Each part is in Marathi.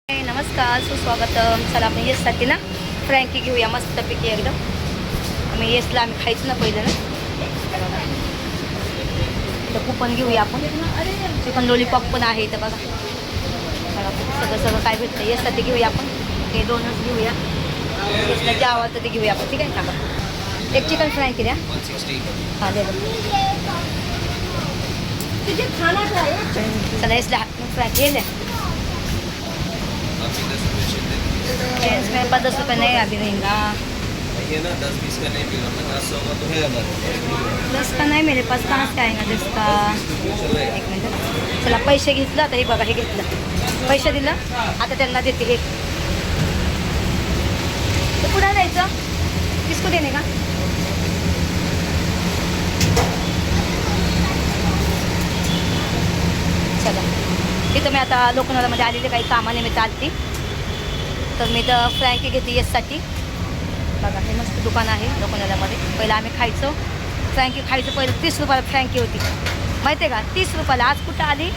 नमस्कार, सुस्वागतम. चला आपण येससाठी ना फ्रँकी घेऊया मस्तपैकी एकदम. आम्ही येसला खायचं ना पहिलं ना. तर कुपन घेऊया आपण. चिकन लॉलीपॉप पण आहे इथं बघा. सगळं काय भेटतं येससाठी घेऊया आपण. हे दोनच घेऊया. येसला जे आवडतं ते घेऊया आपण. ठीक आहे का? एक चिकन फ्रँकी द्या. 160. हां दे. चला येसला फ्रँकी हे द्या. जेंट्स में 10 रुपये नहीं अभी रहेगा. ये ना 10-20 का नहीं मिलेगा, 50-100 का तो है हमारे. 10 का नाही मेरे पास. कहाँ से आएगा 10 का? चलेगा. एक मिनिट. चला पैसे घेतलं. आता हे बघा, हे घेतलं. पैसे दिलं. आता त्यांना देते हे. तर पुढे जायचं. किसको देणे का? चला इथं मी आता लोकनगरमध्ये आलेले काही कामानिमित्त आलती. तर मी तर फ्रँकी घेतली येससाठी. बघा हे मस्त दुकान आहे लोकनगरमध्ये. पहिलं आम्ही खायचो फ्रँकी पहिलं 30 रुपयाला फ्रँकी होती माहिती आहे का? 30 रुपयाला. आज कुठं आली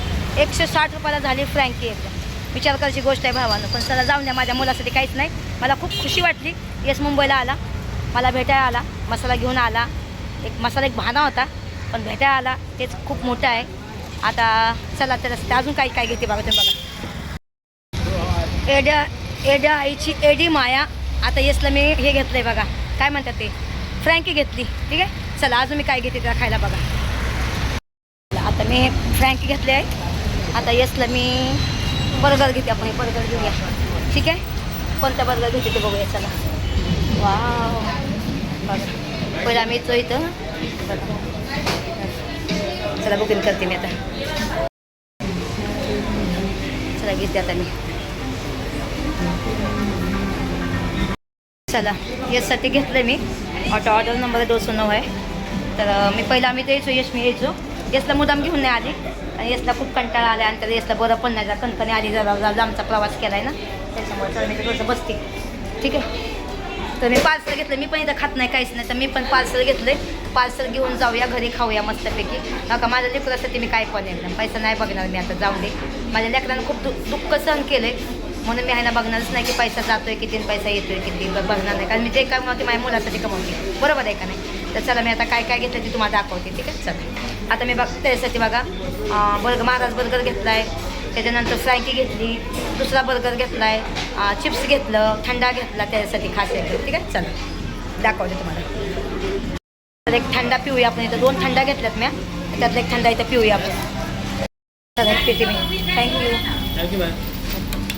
160 रुपयाला झाली फ्रँकी. एकदम विचार करायची गोष्ट आहे भावानं. पण चला जाऊन द्या, माझ्या मुलासाठी काहीच नाही. मला खूप खुशी वाटली. येस मुंबईला आला, मला भेटायला आला, मसाला घेऊन आला. एक भाना होता पण भेटायला आला, तेच खूप मोठं आहे. आता चला तर अजून काय घेते बघा तुम्ही. बघा एड्या आईची एडी माया. आता येसला मी हे घेतलं आहे बघा, काय म्हणतात ते, फ्रँकी घेतली. ठीक आहे. चला अजून मी काय घेते त्याला खायला बघा. आता मी फ्रँकी घेतली आहे. आता येसला मी बर्गर घेते. आपण हे बर्गर घेऊया. ठीक आहे. कोणता बर्गर घेते ते बघूया. चला वाव बघा. पहिला आम्ही येतो इथं बघा. चला बुकिंग करते मी आता. चला घेते आता मी. चला यासाठी घेतलं मी. ऑर्डर नंबर 209 आहे. तर मी पहिला आम्ही यायचो मी यायचो. येसला मुदाम घेऊन नाही आली आणि येसला खूप कंटाळा आला आणि तर येसला बरं पण नाही. कणकणी आली जरा आमचा प्रवास केला आहे ना, त्याच्यामुळे चला मी थोडंसं बसते. ठीक आहे. तर मी पार्सल घेतलं. मी पण इथं खात नाही काहीच नाही, तर मी पण पार्सल घेतलं आहे. पार्सल घेऊन जाऊया घरी, खाऊया मस्तपैकी. नका माझ्या लेकरासाठी मी काय पण एकदम पैसा नाही बघणार मी आता. जाऊन दे. माझ्या लेकरानं खूप दुःख सहन केलं आहे म्हणून मी ह्याला बघणारच नाही की पैसा जातोय किती पैसा येतोय किती. बघणार नाही, कारण मी जे कमवते माझ्या मुलासाठी कमवते. बरोबर आहे का नाही? तर चला मी आता काय घेतलं ते तुम्हाला दाखवते. ठीक आहे. चला आता मी त्यासाठी बघा महाराज बर्गर घेतला आहे. त्याच्यानंतर फ्रँकी घेतली. दुसरा बर्गर घेतला आहे. चिप्स घेतलं. थंडा घेतला त्याच्यासाठी खास एकदम. ठीक आहे. चला दाखवते तुम्हाला. तर एक थंडा पिऊया आपण. इथं 2 थंडा घेतल्यात म्या, त्यातला एक थंडा इथं पिऊया आपण. चला एक पिते मी. Thank you ma'am.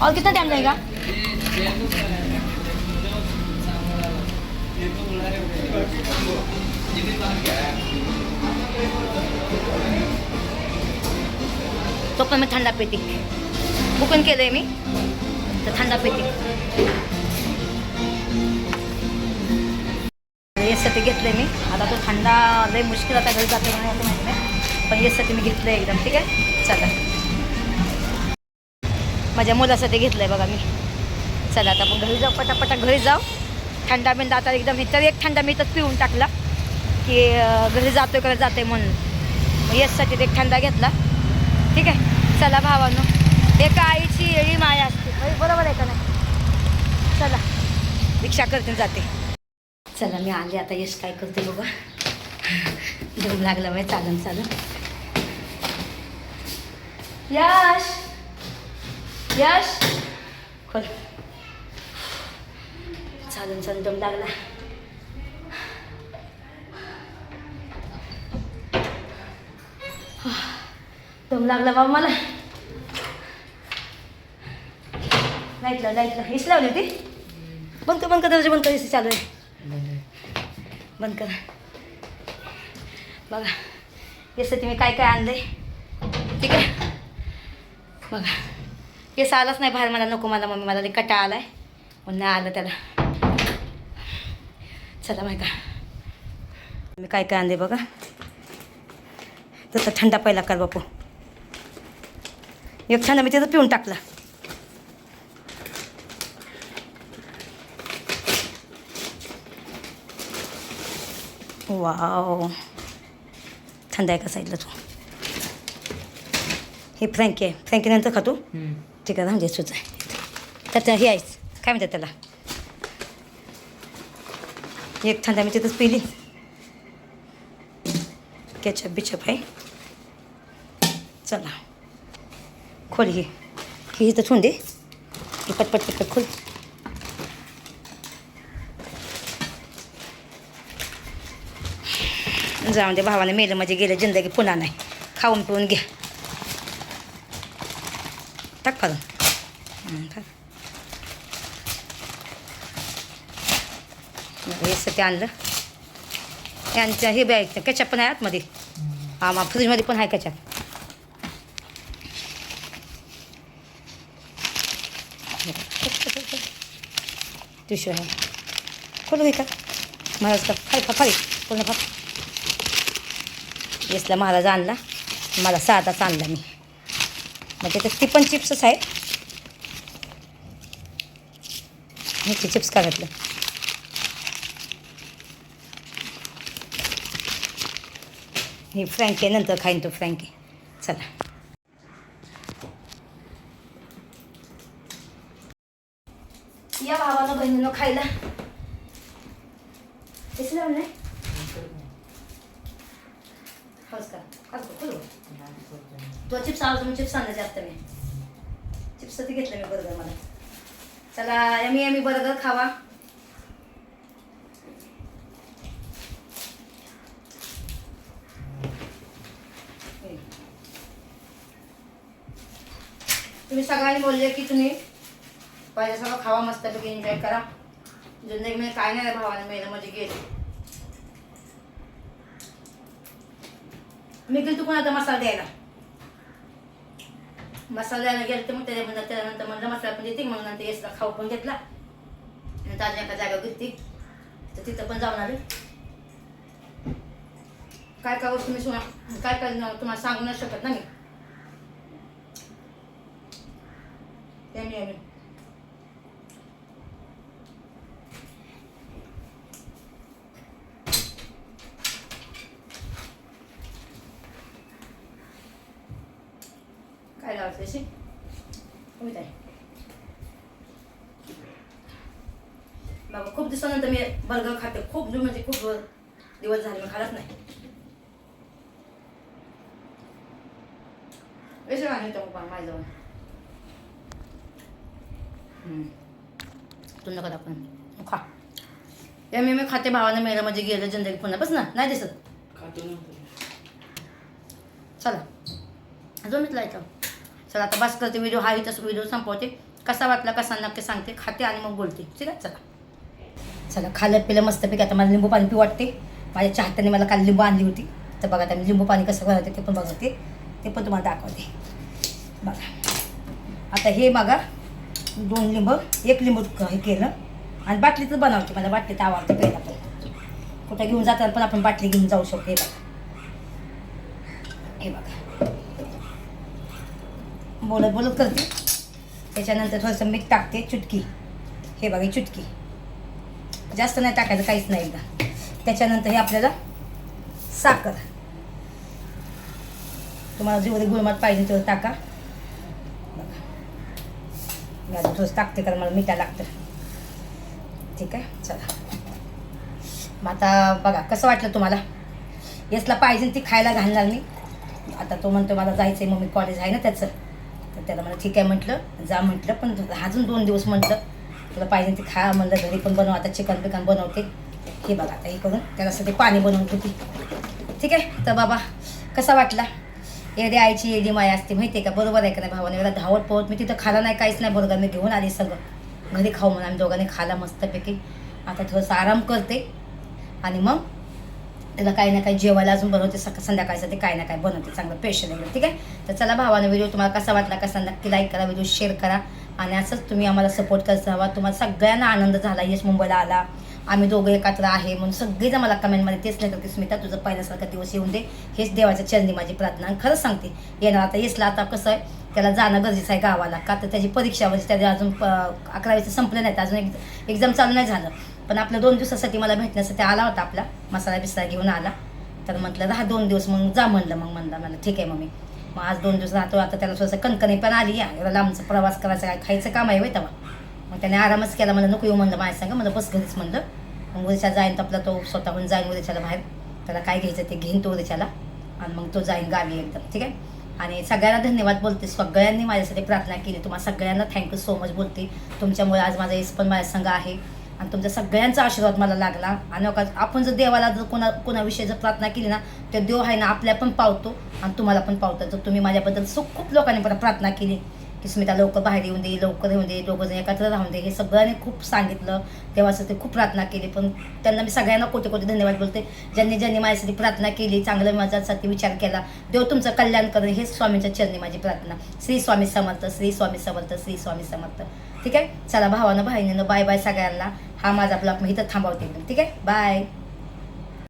और कितना टाइम लगेगा? तो पण मी थंडा पिते. बुकिंग केलं आहे मी तर थंडा पिते. यासाठी घेतलं आहे मी. आता तो थंडा लय मुश्किल आता घरी जाते म्हणून माहिती नाही, पण यासाठी मी घेतलं आहे एकदम. ठीक आहे. चला माझ्या मुलासाठी घेतलं आहे बघा मी. चला आता आपण घरी जाऊ, पटापटा घरी जाऊ. थंडा बिंदा आता एकदम इतर एक थंडा मी इथंच पिऊन टाकला की घरी जातोय का जाते म्हणून. मग यासाठी एक थंडा घेतला. ठीक आहे. चला भावानो, एका आईची एळी माया असते. बरोबर आहे का नाही? चला रिक्षा करते जाते. चला मी आले आता. यश काय करते बघा. दम लागला बाई. चालन यश खोल. चालन दम लागला. दम लागला बाबा मला. लाईटला एसी लावली होती. बंद कर दरवाजा बंद कर. एसी चालू आहे. बंद कर. बघा यासाठी मी काय आणलंय. ठीक आहे. बघा केस आलाच नाही बाहेर. मला नको, मला मम्मी मला कंटाळा आलाय म्हणून नाही आलं त्याला. चला माहिती मी काय आणले बघा. तसं थंडा पहिला कर बापू. एक थंडा मी तिथं पिऊन टाकला. वाव थंड आहे का साईडला तू. हे फ्रँकी आहे. फ्रँकी नंतर खातो. ठीक आहे. म्हणजे सुच आहे. त्याचं हे आहेच काय म्हणतात त्याला, एक थंडा मी तिथंच पिली. केचप बिचप आहे. चला खोल ही इथं ठेवून दे. ही पटपट पटपट खोल. जाऊन दे, भावाने मेलं म्हणजे गेलं, जिंदगी पुन्हा नाही. खाऊन पिऊन घ्या. टाक फाडून. हे आणलं. यांच्या हे बॅग कॅचअप पण आहे आतमध्ये. मग फ्रीजमध्ये पण आहे कॅचअप. टिश्यू आहे. खोलू घे का महाराज का फारी फारी पूर्ण फार. येसला महाराज आणला, मला साधाच आणला मी. मग त्याच्यात ती पण चिप्सच आहे. ह्याची चिप्स का घातलं. ही फ्रँकी नंतर खाईन तो फ्रँकी. चला या भावाला बहिणीनं खायला. कसं लावलं नाही हवस का तो चिप्स आवडतो. मी चिप्स आणले जास्त. मी चिप्स ते घेतलं मी बर्गर मला. चला यमी यमी बर्गर खावा. तुम्ही सगळ्यांनी बोलले की तुम्ही पाहिजे सगळं खावा, मस्तपैकी एन्जॉय करा. जिंदगीमध्ये काय नाही भावाने मेलं म्हणजे गेले. मी गेली तू आता मसाला द्यायला. मसाला द्यायला गेलं तर मग त्याच्यानंतर म्हणलं मसाला पण देते. मग नंतर येसला खाऊ पण घेतला. नंतर अजून एका जागा घेतली तर तिथं पण जाऊन आले. काय काय वस्तू मी काय काय तुम्हाला सांगू नाही शकत ना मी. यमी काय लावायचं अशी कमी आहे बाबा. खूप दिवसानंतर मी बर्गर खाते. खूप म्हणजे खूप दिवस झाले मी खालाच नाही. वेळ आणि होतं मग माझ्याजवळ. तू नका दाखव खा. या मी खाते. भावानं मेलं म्हणजे गेलं जिंदगी पुन्हा. बस ना नाही दिसत. चला अजून मिटला येतं. चला आता बस करते. व्हिडिओ हा इथं व्हिडिओ संपवते. कसा वाटला कसा नक्की सांगते. खाते आणि मग बोलते. ठीक आहे. चला खाल्लं पिलं मस्तपैकी. आता मला लिंबू पाणी पिऊ वाटते. माझ्या चाहत्याने मला काल लिंबू आणली होती. तर बघा आता मी लिंबू पाणी कसं बनवते ते पण बघते. ते पण तुम्हाला दाखवते. बघा आता हे बघा 2 लिंबू 1 लिंबू हे केलं आणि बाटलीतच बनवते. मला बाटलीत आवडते प्यायला. पण कुठं घेऊन जाताना पण आपण बाटली घेऊन जाऊ शकतो. हे बघा बोलत बोलत करते. त्याच्यानंतर थोडंसं मीठ टाकते चुटकी. हे बघा ही चुटकी. जास्त नाही टाकायचं काहीच नाही. एकदा त्याच्यानंतर हे आपल्याला साखर. तुम्हाला जेवढे गुळमट पाहिजे तेवढं टाका. मी अजून थोडंसं टाकते कारण मला मिठा लागतं. ठीक आहे. चला मग आता बघा कसं वाटलं तुम्हाला. येसला पाहिजे ती खायला घालणार मी. आता तो म्हणतो मला जायचं आहे. मग मी कॉलेज आहे ना त्याचं. तर त्याला मला ठीक आहे म्हटलं. जा म्हटलं. पण अजून 2 दिवस म्हटलं तुला पाहिजे ती खा म्हणलं. घरी पण बनव. आता चिकन बिकन बनवते. हे बघा आता हे करून त्याला पाणी बनवून होती. ठीक आहे. तर बाबा कसा वाटला. एवढी आईची एवढी माया असते माहिती आहे का. बरोबर आहे का नाही भावाने. एवढा धावत पवत मी तिथं खाला नाही काहीच नाही. बरोबर मी घेऊन आले सगळं घरी खाऊ म्हणून. आम्ही दोघांनी खाला मस्तपैकी. आता थोडंसं आराम करते आणि मग त्याला काही ना काही जेवायला अजून बनवते. संध्याकाळचं ते काही ना काही बनवते चांगलं स्पेशल वगैरे. ठीक आहे. तर चला भावानं व्हिडिओ तुम्हाला कसा वाटला कसा नक्की लाईक करा. व्हिडिओ शेअर करा आणि असंच तुम्ही आम्हाला सपोर्ट करत राहा. तुम्हाला सगळ्यांना आनंद झाला. यश मुंबईला आला. आम्ही दोघं एकत्र आहे म्हणून सगळेजण मला कमेंटमध्ये तेच नाही करते स्मिता तुझं पहिल्यासारखा दिवस येऊन दे. हेच देवाच्या चरणी माझी प्रार्थना. आणि खरंच सांगते येणार आता येसला. आता कसं आहे त्याला जाणं गरजेचं आहे गावाला. का तर त्याची परीक्षावरची त्याच्या अजून 11वीचं संपलं नाही. अजून एक्झाम चालू नाही झालं. पण आपल्या 2 दिवसासाठी मला भेटण्यासाठी आला होता. आपला मसाला बिस्सा घेऊन आला. तर म्हटलं राहा 2 दिवस मग जा म्हणलं. मग म्हणलं मला ठीक आहे मम्मी. मग आज 2 दिवस राहतो. आता त्याला थोडंसं कणकणी पण आली या एवढा लांबचा प्रवास करायचा काय खायचं काम आहे होय तेव्हा. मग त्याने आरामच केला. मला नको येऊ म्हणलं माझ्या सांगा मला बस घरीच म्हणलं. मग उद्याच्या जाईन तर आपला तो स्वतःहून जाईन उद्याच्याला बाहेर. त्याला काय घ्यायचं ते घेईन तो उद्याच्याला आणि मग तो जाईन गावी एकदम. ठीक आहे. आणि सगळ्यांना धन्यवाद बोलते. सगळ्यांनी माझ्यासाठी प्रार्थना केली. तुम्हाला सगळ्यांना थँक्यू सो मच बोलते. तुमच्यामुळे आज माझा यश पण माझ्या संग आहे आणि तुमच्या सगळ्यांचा आशीर्वाद मला लागला. आणि आपण जर देवाला जर कोणाविषयी जर प्रार्थना केली ना तर देव आहे ना आपल्या पण पावतो आणि तुम्हाला पण पावतो. जर तुम्ही माझ्याबद्दल खूप लोकांनी पण प्रार्थना केली की स्मिता लवकर बाहेर येऊन दे, लवकर येऊन दे, दोघं जण एकत्र राहून दे, हे सगळ्यांनी खूप सांगितलं. देवासाठी खूप प्रार्थना केली. पण त्यांना मी सगळ्यांना कोटी कोटी धन्यवाद बोलते. ज्यांनी माझ्यासाठी प्रार्थना केली, चांगलं माझ्यासाठी विचार केला. देव तुमचं कल्याण करेल हेच स्वामींच्या चरणी माझी प्रार्थना. श्री स्वामी समर्थ, श्री स्वामी समर्थ, श्री स्वामी समर्थ. ठीक आहे. चला भावानं बहिणीनं बाय बाय सगळ्यांना. हा माझा ब्लॉग मी इथं थांबवते. ठीक आहे. बाय.